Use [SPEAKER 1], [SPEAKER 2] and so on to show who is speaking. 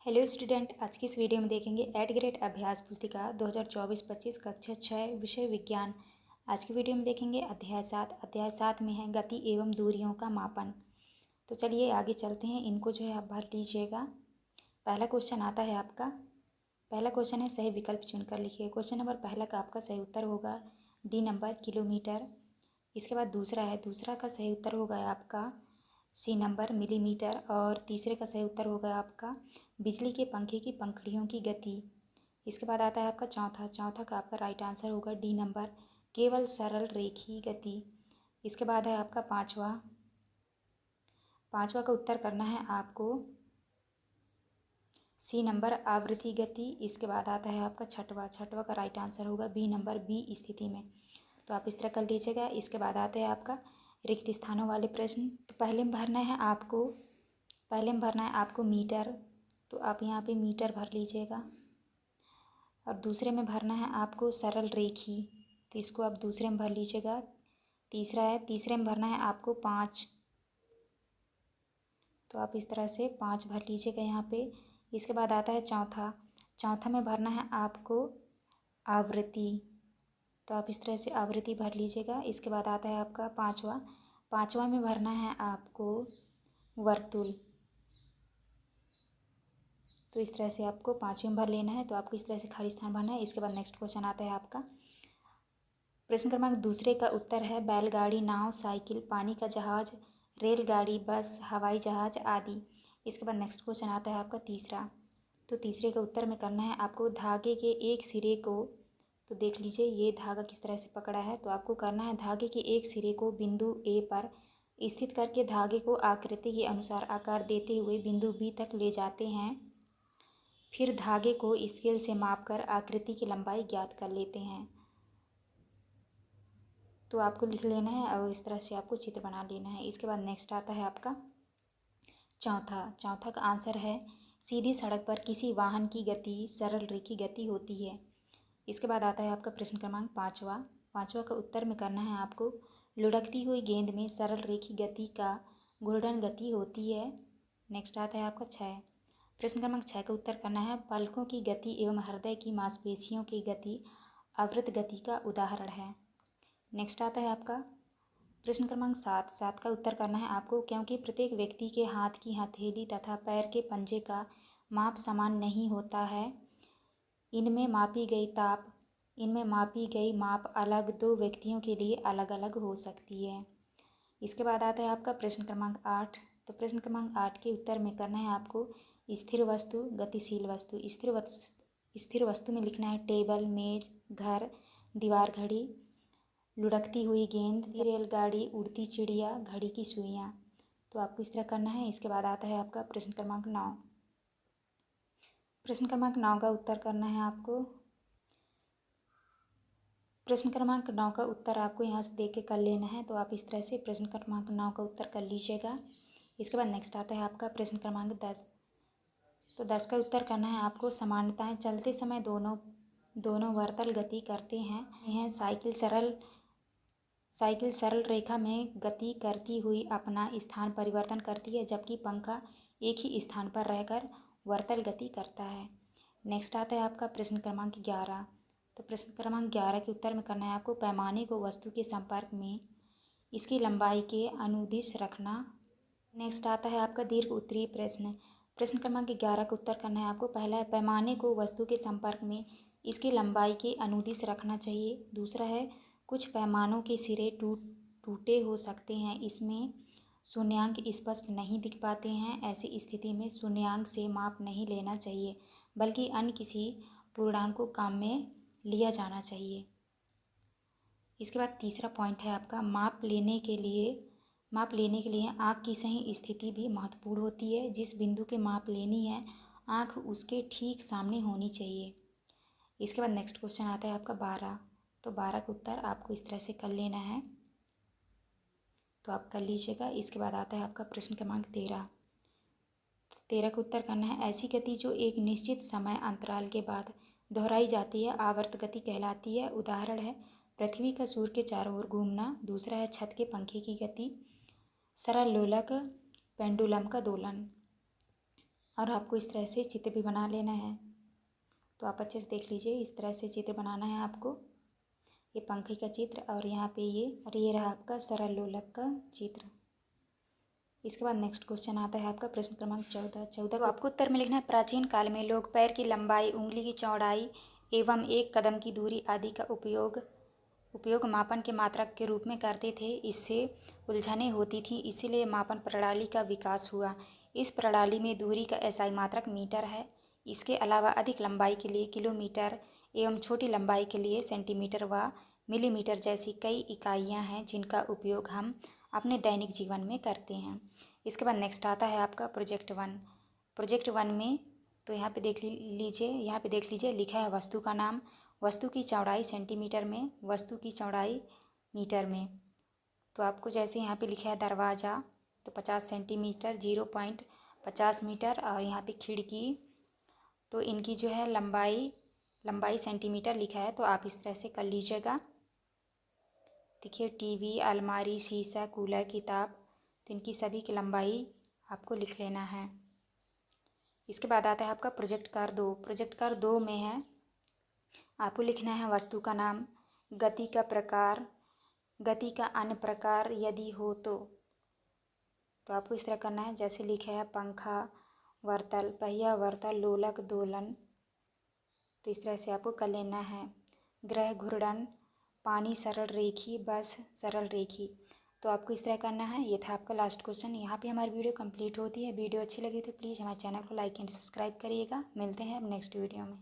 [SPEAKER 1] Hello student, आज की इस वीडियो में देखेंगे 8th ग्रेड अभ्यास पुस्तिका 2024-25 कक्षा 6 विषय विज्ञान। आज की वीडियो में देखेंगे अध्याय 7 में है गति एवं दूरियों का मापन। तो चलिए आगे चलते हैं। इनको जो है आप भर लीजिएगा। पहला क्वेश्चन आता है आपका। पहला क्वेश्चन है सही विकल्प चुनकर लिखिए। क्वेश्चन नंबर पहला का आपका सही उत्तर होगा डी नंबर किलोमीटर। इसके बाद दूसरा का सही उत्तर होगा आपका सी नंबर मिलीमीटर। और तीसरे का सही उत्तर होगा आपका बिजली के पंखे की पंखुड़ियों की गति। इसके बाद आता है आपका चौथा का आपका राइट आंसर होगा डी नंबर केवल सरल रेखीय गति। इसके बाद है आपका पाँचवा का उत्तर करना है आपको सी नंबर आवृत्ति गति। इसके बाद आता है आपका छठवा का राइट आंसर होगा बी नंबर बी स्थिति में। तो आप इस तरह कर लीजिएगा। इसके बाद आते हैं आपका रिक्त स्थानों वाले प्रश्न। तो पहले में भरना है आपको मीटर। तो आप यहाँ पे मीटर भर लीजिएगा। और दूसरे में भरना है आपको सरल रेखी, तो इसको आप दूसरे में भर लीजिएगा। तीसरे में भरना है आपको 5, तो आप इस तरह से 5 भर लीजिएगा यहाँ पे। इसके बाद आता है चौथा में भरना है आपको आवृत्ति, तो आप इस तरह से आवृत्ति भर लीजिएगा। इसके बाद आता है आपका पाँचवा में भरना है आपको वर्तुल, तो इस तरह से आपको 5वें में भर लेना है। तो आपको इस तरह से खाली स्थान भरना है। इसके बाद नेक्स्ट क्वेश्चन आता है आपका प्रश्न क्रमांक दूसरे का उत्तर है बैलगाड़ी, नाव, साइकिल, पानी का जहाज, रेलगाड़ी, बस, हवाई जहाज आदि। इसके बाद नेक्स्ट क्वेश्चन आता है आपका तीसरा। तो तीसरे का उत्तर में करना है आपको धागे के एक सिरे को, तो देख लीजिए ये धागा किस तरह से पकड़ा है। तो आपको करना है धागे के एक सिरे को बिंदु ए पर स्थित करके धागे को आकृति के अनुसार आकार देते हुए बिंदु बी तक ले जाते हैं। फिर धागे को स्केल से मापकर आकृति की लंबाई ज्ञात कर लेते हैं। तो आपको लिख लेना है और इस तरह से आपको चित्र बना लेना है। इसके बाद नेक्स्ट आता है आपका चौथा का आंसर है सीधी सड़क पर किसी वाहन की गति सरल रेखीय गति होती है। इसके बाद आता है आपका प्रश्न क्रमांक पाँचवा का उत्तर में करना है आपको लुढ़कती हुई गेंद में सरल रेखीय गति का घूर्णन गति होती है। नेक्स्ट आता है आपका प्रश्न क्रमांक 6 का उत्तर करना है पलकों की गति एवं हृदय की मांसपेशियों की गति आवृत गति का उदाहरण है। नेक्स्ट आता है आपका प्रश्न क्रमांक 7 का उत्तर करना है आपको क्योंकि प्रत्येक व्यक्ति के हाथ की हथेली तथा पैर के पंजे का माप समान नहीं होता है, इनमें मापी गई माप अलग दो व्यक्तियों के लिए अलग अलग हो सकती है। इसके बाद आता है आपका प्रश्न क्रमांक 8। तो प्रश्न क्रमांक 8 के उत्तर में करना है आपको स्थिर वस्तु, गतिशील वस्तु। स्थिर वस्तु में लिखना है टेबल, मेज, घर, दीवार, घड़ी, लुढ़कती हुई गेंद, रेलगाड़ी, उड़ती चिड़िया, घड़ी की सुइयाँ। तो आपको इस तरह करना है। इसके बाद आता है आपका प्रश्न क्रमांक 9। प्रश्न क्रमांक 9 का उत्तर करना है आपको प्रश्न क्रमांक 9 का उत्तर आपको यहाँ से देख के कर लेना है। तो आप इस तरह से प्रश्न क्रमांक 9 का उत्तर कर लीजिएगा। इसके बाद नेक्स्ट आता है आपका प्रश्न क्रमांक 10। तो 10 का उत्तर करना है आपको समानताएं चलते समय दोनों वर्तल गति करते हैं। साइकिल सरल रेखा में गति करती हुई अपना स्थान परिवर्तन करती है, जबकि पंखा एक ही स्थान पर रहकर वर्तल गति करता है। नेक्स्ट आता है आपका प्रश्न क्रमांक 11। तो प्रश्न क्रमांक 11 के उत्तर में करना है आपको पैमाने को वस्तु के संपर्क में इसकी लंबाई के अनुदिश रखना। नेक्स्ट आता है आपका दीर्घ उत्तरीय प्रश्न। प्रश्न क्रमांक 11 का उत्तर करना है आपको पहला है पैमाने को वस्तु के संपर्क में इसकी लंबाई के अनुदिश रखना चाहिए। दूसरा है कुछ पैमानों के सिरे टूटे हो सकते हैं, इसमें शून्यांक स्पष्ट नहीं दिख पाते हैं। ऐसी स्थिति में शून्यांक से माप नहीं लेना चाहिए, बल्कि अन्य किसी पूर्णांक को काम में लिया जाना चाहिए। इसके बाद तीसरा पॉइंट है आपका माप लेने के लिए आँख की सही स्थिति भी महत्वपूर्ण होती है। जिस बिंदु के माप लेनी है आँख उसके ठीक सामने होनी चाहिए। इसके बाद नेक्स्ट क्वेश्चन आता है आपका 12। तो 12 का उत्तर आपको इस तरह से कर लेना है, तो आप कर लीजिएगा। इसके बाद आता है आपका प्रश्न क्रमांक 13। तो 13 का उत्तर करना है ऐसी गति जो एक निश्चित समय अंतराल के बाद दोहराई जाती है आवर्त गति कहलाती है। उदाहरण है पृथ्वी का सूर्य के चारों ओर घूमना। दूसरा है छत के पंखे की गति, सरल लोलक पेंडुलम का दोलन। और आपको इस तरह से चित्र भी बना लेना है। तो आप अच्छे से देख लीजिए, इस तरह से चित्र बनाना है आपको। ये पंखे का चित्र और यहाँ पे ये रहा आपका सरल लोलक का चित्र। इसके बाद नेक्स्ट क्वेश्चन आता है आपका प्रश्न क्रमांक 14 तो आपको उत्तर में लिखना है, प्राचीन काल में लोग पैर की लंबाई, उंगली की चौड़ाई एवं एक कदम की दूरी आदि का उपयोग मापन के मात्रक के रूप में करते थे। इससे उलझनें होती थीं, इसीलिए मापन प्रणाली का विकास हुआ। इस प्रणाली में दूरी का एसआई मात्रक मीटर है। इसके अलावा अधिक लंबाई के लिए किलोमीटर एवं छोटी लंबाई के लिए सेंटीमीटर व मिलीमीटर जैसी कई इकाइयां हैं, जिनका उपयोग हम अपने दैनिक जीवन में करते हैं। इसके बाद नेक्स्ट आता है आपका प्रोजेक्ट वन में तो यहाँ पे देख लीजिए लिखा है वस्तु का नाम, वस्तु की चौड़ाई सेंटीमीटर में, वस्तु की चौड़ाई मीटर में। तो आपको जैसे यहाँ पे लिखा है दरवाज़ा तो 50 सेंटीमीटर 0.50 मीटर, और यहाँ पे खिड़की तो इनकी जो है लंबाई सेंटीमीटर लिखा है। तो आप इस तरह से कर लीजिएगा। देखिए टीवी, अलमारी, शीशा, कूलर, किताब तो इनकी सभी की लंबाई आपको लिख लेना है। इसके बाद आता है आपका प्रोजेक्ट कार्य 2 में है, आपको लिखना है वस्तु का नाम, गति का प्रकार, गति का अन्य प्रकार यदि हो तो आपको इस तरह करना है जैसे लिखा है पंखा, वर्तल, पहिया, वर्तल, लोलक, दोलन। तो इस तरह से आपको कर लेना है। ग्रह, घूर्णन, पानी सरल रेखी, बस सरल रेखी। तो आपको इस तरह करना है। ये था आपका लास्ट क्वेश्चन। यहाँ पे हमारी वीडियो कंप्लीट होती है। वीडियो अच्छी लगी तो प्लीज़ हमारे चैनल को लाइक एंड सब्सक्राइब करिएगा। मिलते हैं अब नेक्स्ट वीडियो में।